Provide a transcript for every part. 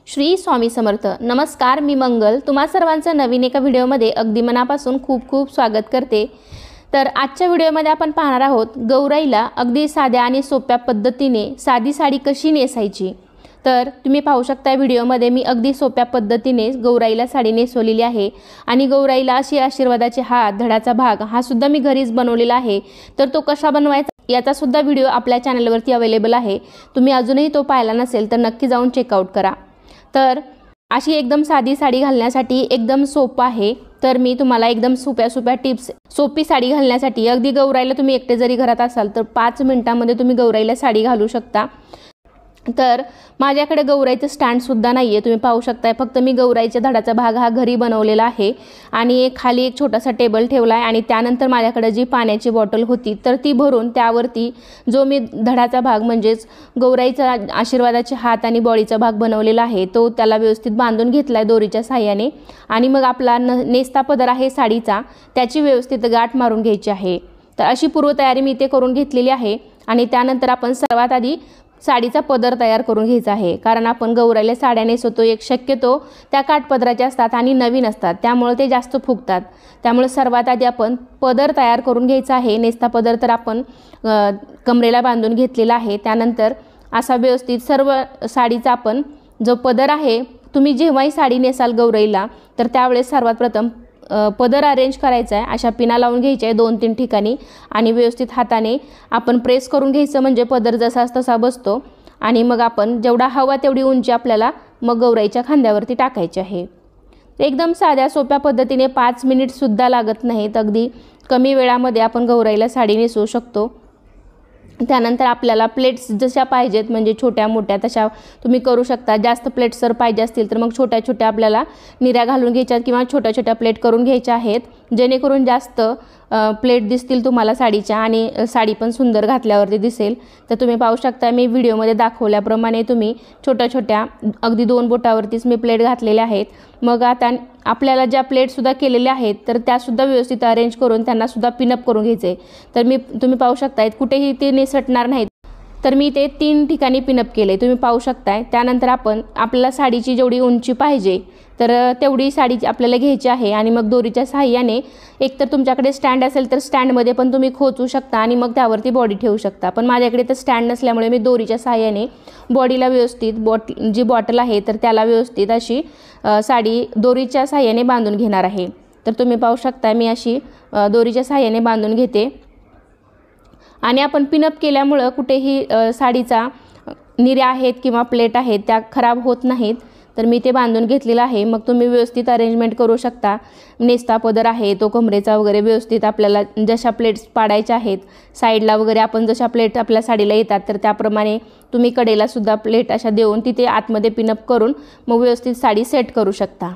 श्री स्वामी समर्थ। नमस्कार, मी मंगल तुम्हा सर्वांचं नवीन एका व्हिडिओमध्ये अगदी मनापासून खूप खूप स्वागत करते। तर आजच्या व्हिडिओमध्ये आपण पाहणार आहोत गौराईला अगदी साध्या आणि सोप्या पद्धतीने साधी साडी कशी नेसायची। तर तुम्ही पाहू शकता व्हिडिओमध्ये मी अगदी सोप्या पद्धतीने गौराईला साडी नेसवलेली आहे आणि गौराईला अशी आशीर्वादाचे हात, धडाचा भाग हा सुद्धा मी घरीच बनवलेला आहे। तर तो कसा बनवायचा याचा सुद्धा व्हिडिओ आपल्या चॅनलवरती अवेलेबल आहे। तुम्ही अजूनही तो पाहिला नसेल तर नक्की जाऊन चेकआउट करा। तर अशी एकदम साधी साडी घालण्यासाठी एकदम सोपं आहे। तर मी तुम्हाला एकदम सोप्या टिप्स, सोपी साडी घालण्यासाठी अगदी गौराईला तुम्ही एकटे जरी घरात असाल तर 5 मिनिटांमध्ये तुम्ही गौराईला साडी घालू शकता। तर माझ्याकडे गौराईचं स्टँड सुद्धा नाहीये, तुम्ही पाहू शकताय। फक्त मी गौराईच्या धडाचा भाग हा घरी बनवलेला आहे आणि खाली एक छोटासा टेबल ठेवला आहे आणि त्यानंतर माझ्याकडे जी पाण्याची बॉटल होती तर ती भरून त्यावरती जो मी धडाचा भाग म्हणजेच गौराईचा आशीर्वादाचे हात आणि बॉडीचा भाग बनवलेला आहे तो त्याला व्यवस्थित बांधून घेतलाय दोरीच्या सहाय्याने। आणि मग आपला नेस्ता पदर आहे साडीचा त्याची व्यवस्थित गाठ मारून घ्यायची आहे। तर अशी पूर्वतयारी मी इथे करून घेतलेली आहे आणि त्यानंतर आपण सर्वात आधी साडीचा पदर तयार करून घ्यायचा आहे। कारण आपण गौराईला साड्या नेसवतो एक शक्यतो त्या काठपदराच्या असतात आणि नवीन असतात त्यामुळे ते जास्त फुगतात। त्यामुळे सर्वात आधी आपण पदर तयार करून घ्यायचा आहे। नेस्ता पदर तर आपण कमरेला बांधून घेतलेला आहे। त्यानंतर असा व्यवस्थित सर्व साडीचा आपण जो पदर आहे, तुम्ही जेव्हाही साडी नेसाल गौराईला तर त्यावेळेस सर्वात प्रथम पदर अरेंज करायचा आहे। अशा पिना लावून घ्यायच्या आहे 2-3 ठिकाणी आणि व्यवस्थित हाताने आपण प्रेस करून घ्यायचं म्हणजे पदर जसा तसा बसतो। आणि मग आपण जेवढा हवा तेवढी उंची आपल्याला मग गौराईच्या खांद्यावरती टाकायची आहे। एकदम साध्या सोप्या पद्धतीने 5 मिनिट सुद्धा लागत नाहीत, अगदी कमी वेळामध्ये आपण गौराईला साडी नेसवू शकतो। त्यानंतर आपल्याला प्लेट्स जशा पाहिजेत म्हणजे छोट्या मोठ्या तशा तुम्ही करू शकता। जास्त प्लेट्स जर पाहिजे असतील तर मग छोट्या छोट्या आपल्याला निऱ्या घालून घ्यायच्या किंवा छोट्या छोट्या प्लेट करून घ्यायच्या आहेत जेणेकरून जास्त प्लेट दिसतील तुम्हाला साडीच्या आणि साडी पण सुंदर घातल्यावरती दिसेल। तर तुम्ही पाहू शकता मी व्हिडिओमध्ये दाखवल्याप्रमाणे तुम्ही छोट्या छोट्या अगदी 2 बोटावरतीच मी प्लेट घातलेल्या आहेत। मग आता आपल्याला ज्या प्लेटसुद्धा केलेल्या आहेत तर त्यासुद्धा व्यवस्थित अरेंज करून त्यांनासुद्धा पिनअप करून घ्यायचे। तर तुम्ही पाहू शकताय कुठेही ते निसटणार नाहीत। तर मी ते 3 ठिकाणी पिनअप केले, तुम्ही पाहू शकताय। त्यानंतर आपण आपल्याला साडीची जेवढी उंची पाहिजे तर तेवढी साडी आपल्याला घ्यायची आहे आणि मग दोरीच्या सहाय्याने एकतर तुमच्याकडे स्टँड असेल तर स्टँडमध्ये पण तुम्ही खोचू शकता आणि मग त्यावरती बॉडी ठेवू शकता। पण माझ्याकडे तर स्टँड नसल्यामुळे मी दोरीच्या सहाय्याने बॉडीला व्यवस्थित जी बॉटल आहे तर त्याला व्यवस्थित अशी साडी दोरीच्या सहाय्याने बांधून घेणार आहे। तर तुम्ही पाहू शकता मी अशी दोरीच्या सहाय्याने बांधून घेते आणि आपण पिनअप केल्यामुळं कुठेही साडीचा निऱ्या आहेत किंवा प्लेट आहेत त्या खराब होत नाहीत। तर मी ते बांधून घेतलेलं आहे। मग तुम्ही व्यवस्थित अरेंजमेंट करू शकता। नेस्ता पदर आहे तो कमरेचा वगैरे व्यवस्थित आपल्याला जशा प्लेट्स पाडायच्या आहेत साईडला वगैरे आपण जशा प्लेट आपल्या साडीला येतात तर त्याप्रमाणे तुम्ही कडेला सुद्धा प्लेट अशा देऊन तिथे आतमध्ये पिनअप करून मग व्यवस्थित साडी सेट करू शकता।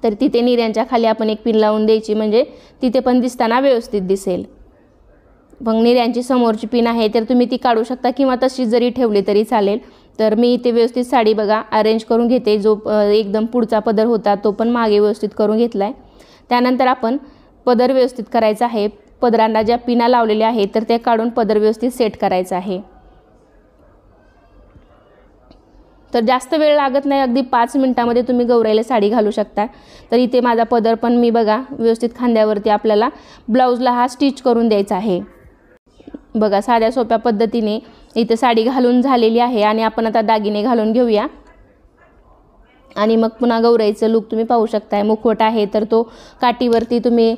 तर तिथे निऱ्यांच्या खाली आपण एक पिन लावून द्यायची म्हणजे तिथे पण दिसताना व्यवस्थित दिसेल। मग निऱ्यांची समोरची पिन आहे तर तुम्ही ती काढू शकता किंवा तशी जरी ठेवली तरी चालेल। तर मी इथे व्यवस्थित साडी बघा अरेंज करून घेते। जो एकदम पुढचा पदर होता तो पण मागे व्यवस्थित करून घेतलाय। त्यानंतर आपण पदर व्यवस्थित करायचा आहे। पदरांना ज्या पिना लावलेल्या आहेत तर ते काढून पदर व्यवस्थित सेट करायचा आहे। तर जास्त वेळ लागत नाही, अगदी 5 मिनिटांमध्ये तुम्ही गौराईला साडी घालू शकता। तर इथे माझा पदर पण मी बघा व्यवस्थित खांद्यावरती आपल्याला ब्लाऊजला हा स्टिच करून द्यायचा आहे। बघा साध्या सोप्या पद्धतीने इथे साडी घालून झालेली आहे आणि आपण आता दागिने घालून घेऊया आणि मग पुन्हा गौराईचं लुक तुम्ही पाहू शकताय। मुखवटा आहे तर तो काठीवरती तुम्ही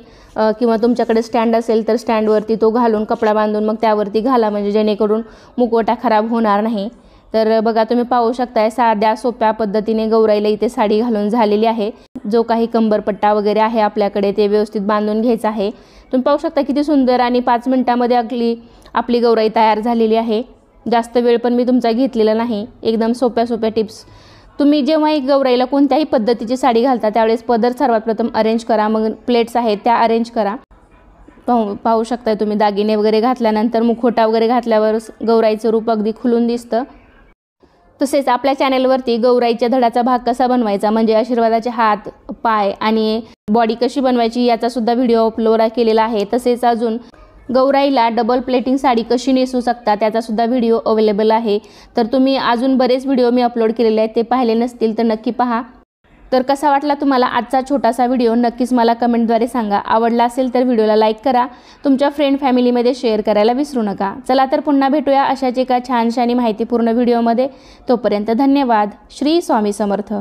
किंवा तुमच्याकडे स्टँड असेल तर स्टँडवरती तो घालून कपडा बांधून मग त्यावरती घाला म्हणजे जेणेकरून मुखवटा खराब होणार नाही। तर बघा तुम्ही पाहू शकताय साध्या सोप्या पद्धतीने गौराईला इथे साडी घालून झालेली आहे। जो काही कंबरपट्टा वगैरे आहे आपल्याकडे ते व्यवस्थित बांधून घ्यायचा आहे। तुम्ही पाहू शकता किती सुंदर आणि 5 मिनिटांमध्ये आपली गौराई तयार झालेली आहे। जास्त वेळ पण मी तुमचा घेतलेला नाही। एकदम सोप्या टिप्स। तुम्ही जेव्हाही गौराईला कोणत्याही पद्धतीची साडी घालता त्यावेळेस पदर सर्वात प्रथम अरेंज करा, मग प्लेट्स आहेत त्या अरेंज करा। पाहू शकता तुम्ही दागिने वगैरे घातल्यानंतर मुखवटा वगैरे घातल्यावर गौराईचं रूप अगदी खुलून दिसतं। तसेच आपल्या चॅनलवरती गौराईच्या धडाचा भाग कसा बनवायचा म्हणजे आशीर्वादाचे हात, पाय आणि बॉडी कशी बनवायची याचा सुद्धा व्हिडिओ अपलोड केलेला आहे। तसेच अजून गौराईला डबल प्लेटिंग साडी कशी नेसू शकता त्याचासुद्धा व्हिडिओ अवेलेबल आहे. तर तुम्ही अजून बरेच व्हिडिओ मी अपलोड केलेले आहेत, ते पाहिले नसतील तर नक्की पहा. तर कसा वाटला तुम्हाला आजचा छोटासा व्हिडिओ नक्कीच मला कमेंटद्वारे सांगा. आवडला असेल तर व्हिडिओला लाईक करा, तुमच्या फ्रेंड फॅमिलीमध्ये शेअर करायला विसरू नका. चला तर पुन्हा भेटूया अशाच एका छानशा आणि माहितीपूर्ण व्हिडिओमध्ये. तोपर्यंत धन्यवाद. श्री स्वामी समर्थ.